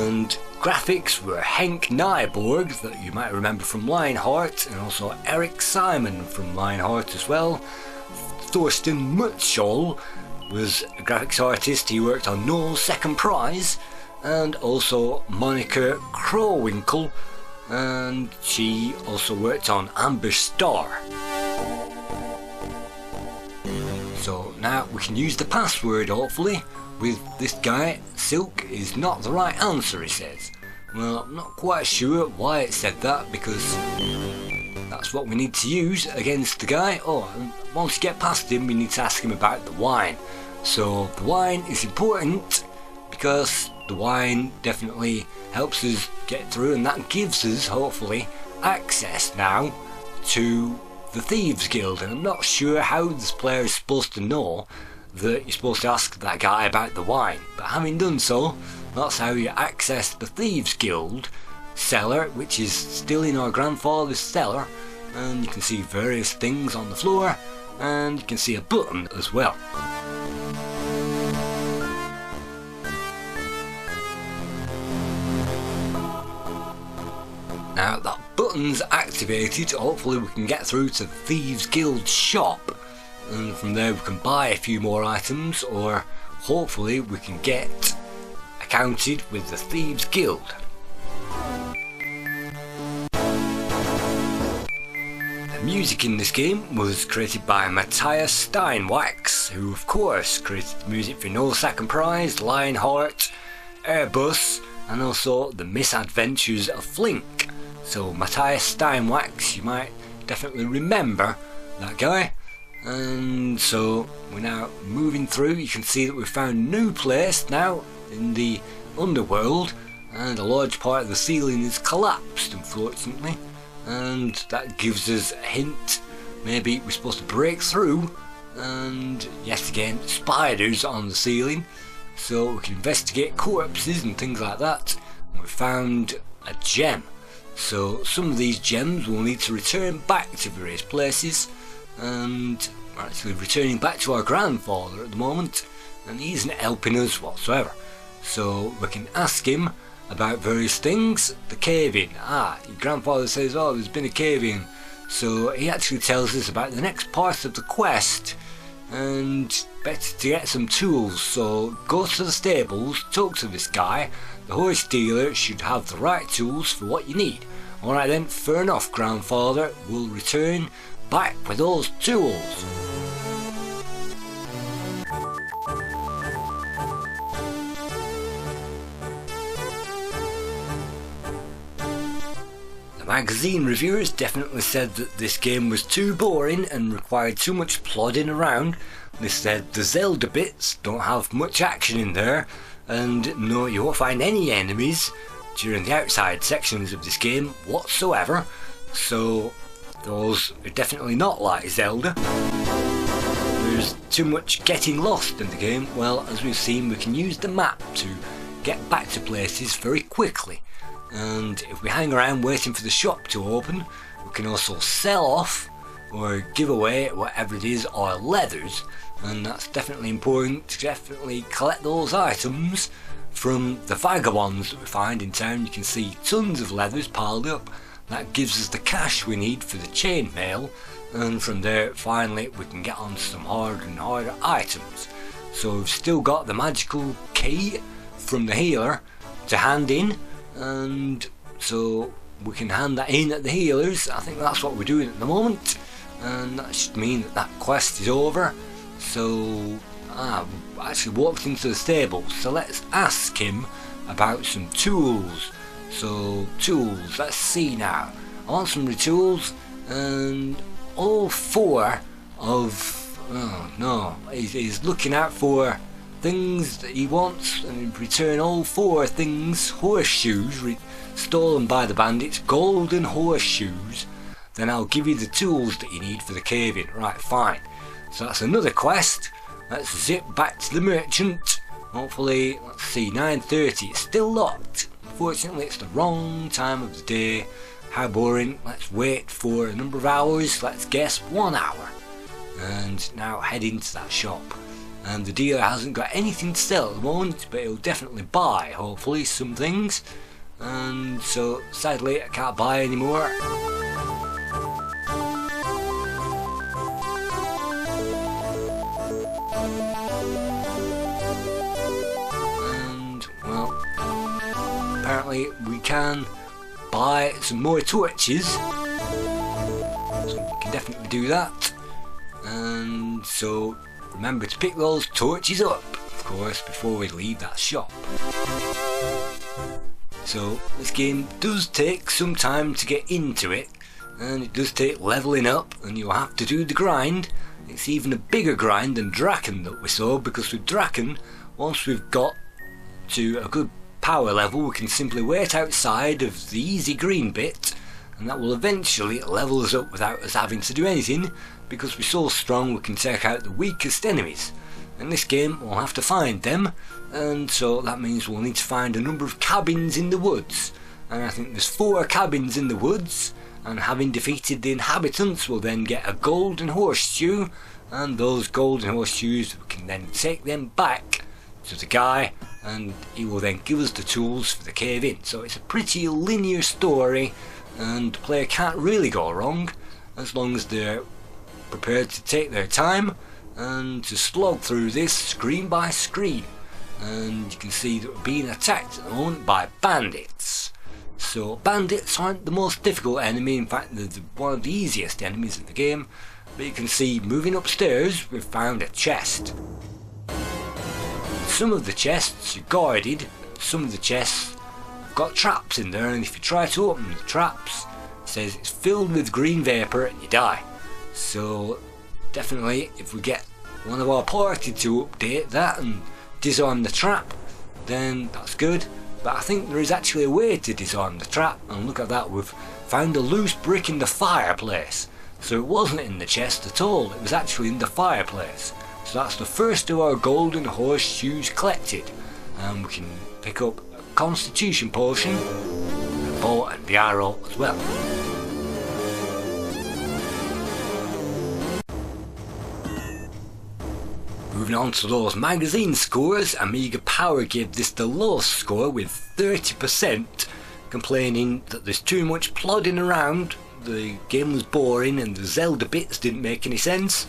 And graphics were Henk Nyborg, that you might remember from Lionheart, and also Eric Simon from Lionheart as well. Thorsten Mutschol was a graphics artist. He worked on Noel's Second Prize, and also Monica Crowwinkle, and she also worked on Amberstar. So now we can use the password hopefully. With this guy, silk is not the right answer, he says. Well, I'm not quite sure why it said that, because that's what we need to use against the guy. Oh, and once you get past him, we need to ask him about the wine. So the wine is important, because the wine definitely helps us get through, and that gives us, hopefully, access now to the Thieves Guild. And I'm not sure how this player is supposed to know that you're supposed to ask that guy about the wine, but having done so, that's how you access the Thieves Guild cellar, which is still in our grandfather's cellar, and you can see various things on the floor, and you can see a button as well. Now that button's activated, hopefully we can get through to the Thieves Guild shop, and from there we can buy a few more items, or hopefully we can get accounted with the Thieves Guild. The music in this game was created by Matthias Steinwax, who of course created the music for No Second Prize, Lionheart, Airbus, and also The Misadventures of Flink. So Matthias Steinwachs, you might definitely remember that guy. And so we're now moving through. You can see that we've found a new place now in the underworld, and a large part of the ceiling is collapsed, unfortunately, and that gives us a hint. Maybe we're supposed to break through, and yet again spiders on the ceiling, so we can investigate corpses and things like that. And we found a gem, so some of these gems will need to return back to various places, and we're actually returning back to our grandfather at the moment, and he isn't helping us whatsoever. So we can ask him about various things. The cave-in. Your grandfather says, oh, there's been a cave-in. So he actually tells us about the next part of the quest, and better to get some tools. So go to the stables, talk to this guy. The horse dealer should have the right tools for what you need. Alright then, fair enough, grandfather. We'll return back with those tools. Magazine reviewers definitely said that this game was too boring and required too much plodding around. They said the Zelda bits don't have much action in there, and no, you won't find any enemies during the outside sections of this game whatsoever, so those are definitely not like Zelda. There's too much getting lost in the game. Well, as we've seen, we can use the map to get back to places very quickly. And if we hang around waiting for the shop to open, we can also sell off or give away whatever it is our leathers, and that's definitely important to definitely collect those items from the vagabonds that we find in town. You can see tons of leathers piled up. That gives us the cash we need for the chainmail, and from there finally we can get on to some harder and harder items. So we've still got the magical key from the healer to hand in, and so we can hand that in at the healers. I think that's what we're doing at the moment, and that should mean that that quest is over. So we actually walked into the stable, so let's ask him about some tools. So tools, let's see now. I want some tools, and all four of, oh no, he's looking out for things that he wants, and in return all four things: horseshoes stolen by the bandits, golden horseshoes. Then I'll give you the tools that you need for the cave-in. Right, fine. So that's another quest. Let's zip back to the merchant. Hopefully, let's see, 9:30. It's still locked. Unfortunately, it's the wrong time of the day. How boring. Let's wait for a number of hours. Let's guess 1 hour. And now head into that shop. And the dealer hasn't got anything to sell at the moment, but he'll definitely buy, hopefully, some things. And so, sadly, I can't buy anymore. And, well, apparently we can buy some more torches. So we can definitely do that. And so remember to pick those torches up, of course, before we leave that shop. So this game does take some time to get into it, and it does take levelling up, and you'll have to do the grind. It's even a bigger grind than Draken that we saw, because with Draken, once we've got to a good power level, we can simply wait outside of the easy green bit, and that will eventually level us up without us having to do anything, because we're so strong we can take out the weakest enemies. In this game we'll have to find them, and so that means we'll need to find a number of cabins in the woods, and I think there's 4 cabins in the woods, and having defeated the inhabitants we'll then get a golden horseshoe, and those golden horseshoes we can then take them back to the guy, and he will then give us the tools for the cave-in. So it's a pretty linear story, and the player can't really go wrong as long as they're prepared to take their time and to slog through this screen by screen. And you can see that we're being attacked at the moment by bandits. So bandits aren't the most difficult enemy, in fact they're one of the easiest enemies in the game. But you can see, moving upstairs, we've found a chest. Some of the chests are guarded, some of the chests got traps in there, and if you try to open the traps, it says it's filled with green vapour and you die. So definitely, if we get one of our party to update that and disarm the trap, then that's good. But I think there is actually a way to disarm the trap, and look at that, we've found a loose brick in the fireplace. So it wasn't in the chest at all, it was actually in the fireplace. So that's the first of our golden horseshoes collected, and we can pick up a constitution potion, the bow and the arrow as well. Moving on to those magazine scores, Amiga Power gave this the lowest score with 30%, complaining that there's too much plodding around, the game was boring and the Zelda bits didn't make any sense.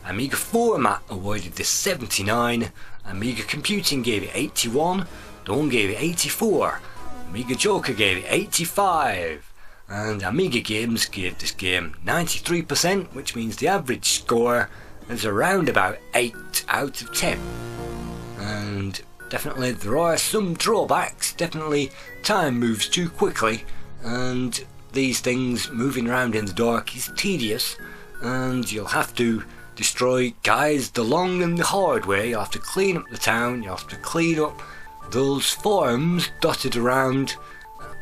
Amiga Format awarded this 79, Amiga Computing gave it 81, Dawn gave it 84, Amiga Joker gave it 85, and Amiga Games gave this game 93%, which means the average score is around about 8 out of 10. And definitely there are some drawbacks, definitely time moves too quickly, and these things moving around in the dark is tedious, and you'll have to destroy guys the long and the hard way. You'll have to clean up the town, you'll have to clean up those farms dotted around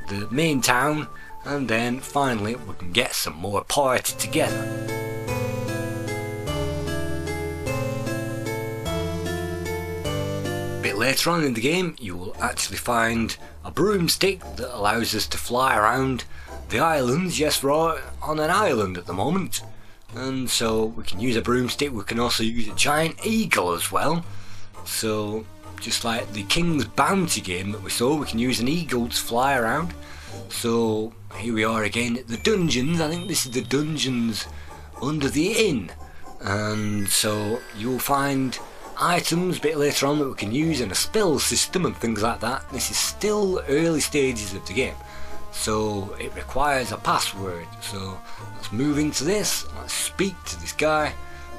the main town, and then finally we can get some more party together. A bit later on in the game you will actually find a broomstick that allows us to fly around the islands. Yes, we're on an island at the moment, and so we can use a broomstick. We can also use a giant eagle as well, so just like the King's Bounty game that we saw, we can use an eagle to fly around. So here we are again at the dungeons. I think this is the dungeons under the inn, and so you'll find items a bit later on that we can use in a spell system and things like that. This is still early stages of the game, so it requires a password. So let's move into this, let's speak to this guy,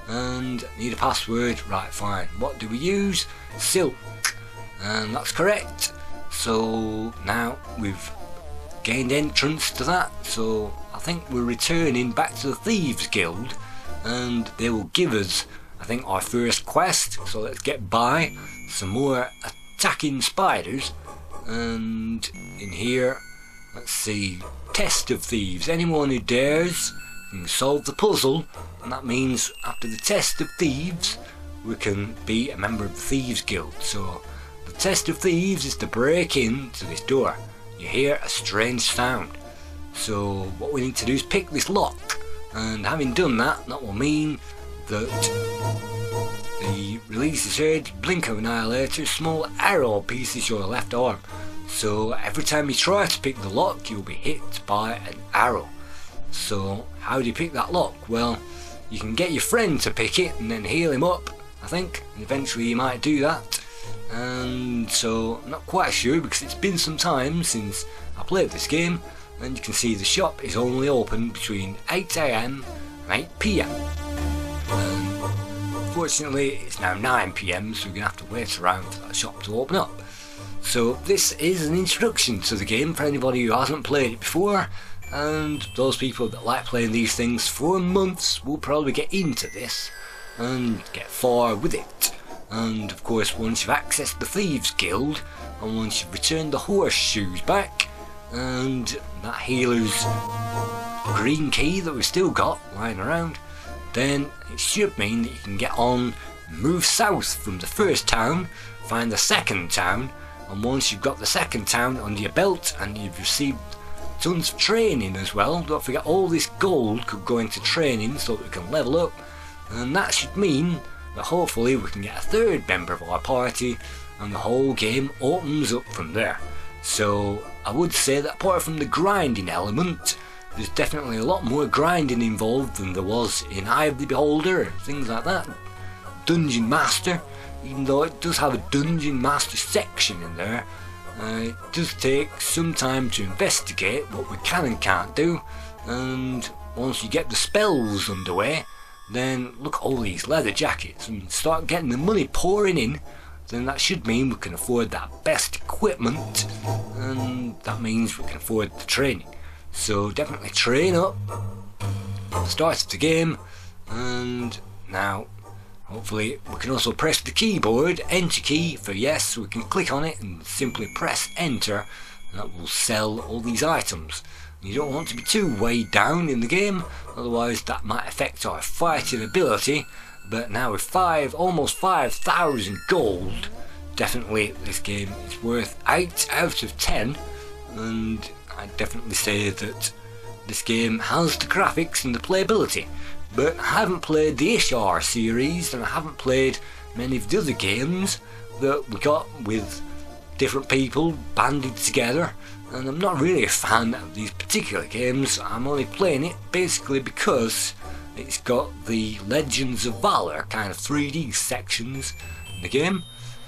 and need a password. Right, fine, what do we use? Silk, and that's correct. So now we've gained entrance to that, so I think we're returning back to the Thieves Guild, and they will give us, I think, our first quest. So let's get by some more attacking spiders, and in here, let's see, test of thieves. Anyone who dares can solve the puzzle, and that means after the test of thieves we can be a member of the Thieves Guild. So the test of thieves is to break into this door. You hear a strange sound, so what we need to do is pick this lock, and having done that, that will mean that the release is heard, blink of annihilator, small arrow pierces your left arm. So every time you try to pick the lock, you'll be hit by an arrow. So how do you pick that lock? Well, you can get your friend to pick it and then heal him up, I think, and eventually you might do that. And so I'm not quite sure, because it's been some time since I played this game, and you can see the shop is only open between 8 AM and 8 PM. Unfortunately it's now 9 PM, so we're going to have to wait around for that shop to open up. So this is an introduction to the game for anybody who hasn't played it before, and those people that like playing these things for months will probably get into this and get far with it. And of course, once you've accessed the Thieves Guild, and once you've returned the horseshoes back, and that healer's green key that we've still got lying around, then it should mean that you can get on, move south from the first town, find the second town, and once you've got the second town under your belt and you've received tons of training as well, don't forget all this gold could go into training so that we can level up, and that should mean that hopefully we can get a third member of our party, and the whole game opens up from there. So I would say that apart from the grinding element, there's definitely a lot more grinding involved than there was in Eye of the Beholder and things like that. Dungeon Master, even though it does have a Dungeon Master section in there, it does take some time to investigate what we can and can't do, and once you get the spells underway, then look at all these leather jackets and start getting the money pouring in. then that should mean we can afford that best equipment, and that means we can afford the training. So definitely train up at the start of the game, and now hopefully we can also press the keyboard, enter key for yes, so we can click on it and simply press enter, and that will sell all these items. You don't want to be too weighed down in the game, otherwise that might affect our fighting ability. But now with almost 5,000 gold, definitely this game is worth 8 out of 10, and I'd definitely say that this game has the graphics and the playability. But I haven't played the Ishar series, and I haven't played many of the other games that we got with different people banded together, and I'm not really a fan of these particular games. I'm only playing it basically because it's got the Legends of Valor kind of 3D sections in the game,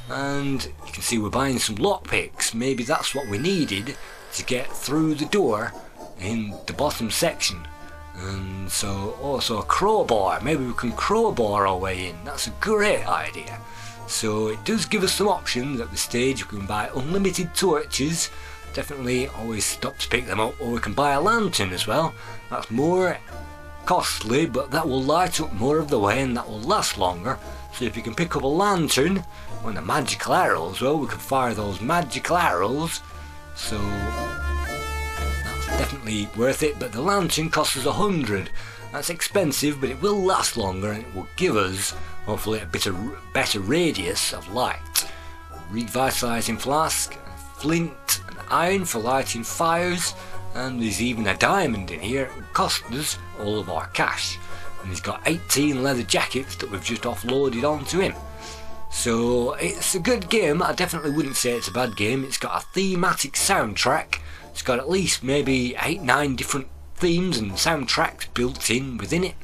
and you can see we're buying some lockpicks. Maybe that's what we needed to get through the door in the bottom section. And so also a crowbar, maybe we can crowbar our way in. That's a great idea. So it does give us some options at this stage. We can buy unlimited torches, definitely always stop to pick them up, or we can buy a lantern as well. That's more costly, but that will light up more of the way and that will last longer. So if you can pick up a lantern and a magical arrow as well, we can fire those magical arrows. So that's definitely worth it, but the lantern costs us 100. That's expensive, but it will last longer and it will give us hopefully a better radius of light. Revitalizing flask, flint and iron for lighting fires, and there's even a diamond in here. It cost us all of our cash, and he's got 18 leather jackets that we've just offloaded onto him. So it's a good game. I definitely wouldn't say it's a bad game. It's got a thematic soundtrack. It's got at least maybe 8-9 different themes and soundtracks built in within it,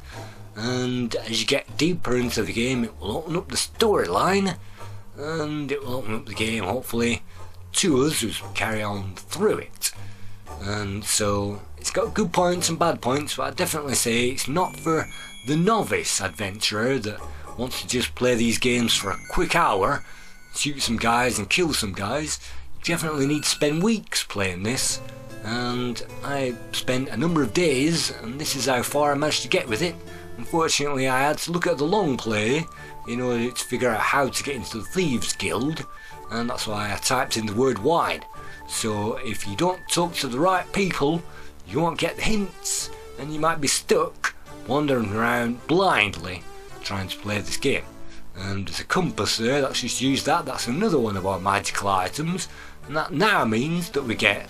and as you get deeper into the game it will open up the storyline, and it will open up the game hopefully to us as we carry on through it. And so it's got good points and bad points, but I'd definitely say it's not for the novice adventurer that wants to just play these games for a quick hour, shoot some guys and kill some guys. You definitely need to spend weeks playing this, and I spent a number of days, and this is how far I managed to get with it. Unfortunately I had to look at the long play in order to figure out how to get into the Thieves Guild, and that's why I typed in the word wine. So if you don't talk to the right people, you won't get the hints, and you might be stuck wandering around blindly trying to play this game. And there's a compass there, let's just use that. That's another one of our magical items, and that now means that we get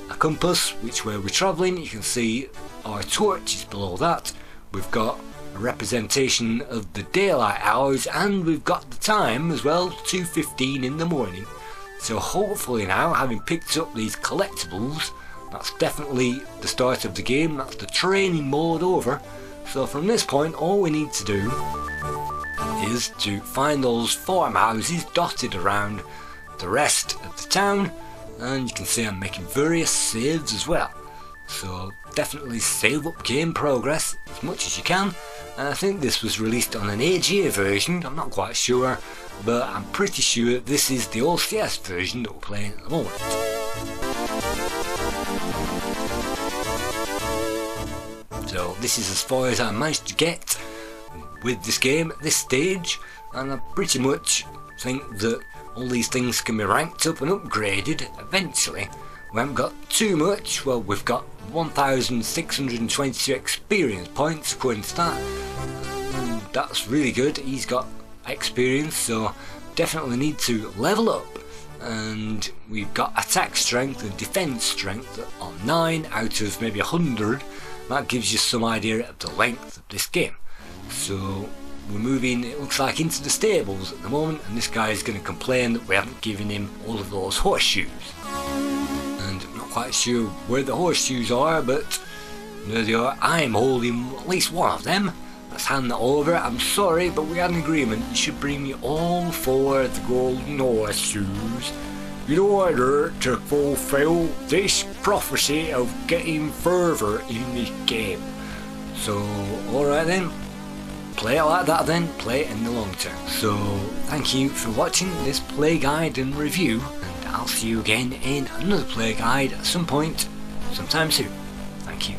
a compass which way we're travelling. You can see our torch is below that. We've got a representation of the daylight hours, and we've got the time as well, 2:15 in the morning. So hopefully now, having picked up these collectibles, that's definitely the start of the game. That's the training mode over. So from this point all we need to do is to find those farmhouses dotted around the rest of the town, and you can see I'm making various saves as well. So definitely save up game progress as much as you can, and I think this was released on an AGA version, I'm not quite sure, but I'm pretty sure this is the OCS version that we're playing at the moment. So this is as far as I managed to get with this game at this stage, and I pretty much think that all these things can be ranked up and upgraded eventually. We haven't got too much. Well, we've got 1,622 experience points according to that. And that's really good. He's got experience, so definitely need to level up. And we've got attack strength and defense strength on 9 out of maybe 100. That gives you some idea of the length of this game. So we're moving, it looks like, into the stables at the moment, and this guy is going to complain that we haven't given him all of those horseshoes. And I'm not quite sure where the horseshoes are, but there they are. I'm holding at least one of them. Let's hand that over. I'm sorry, but we had an agreement. You should bring me all 4 of the golden horseshoes in order to fulfill this prophecy of getting further in this game. So, alright then. play it like that then, play it in the long term. So thank you for watching this play guide and review, and I'll see you again in another play guide at some point, sometime soon. Thank you.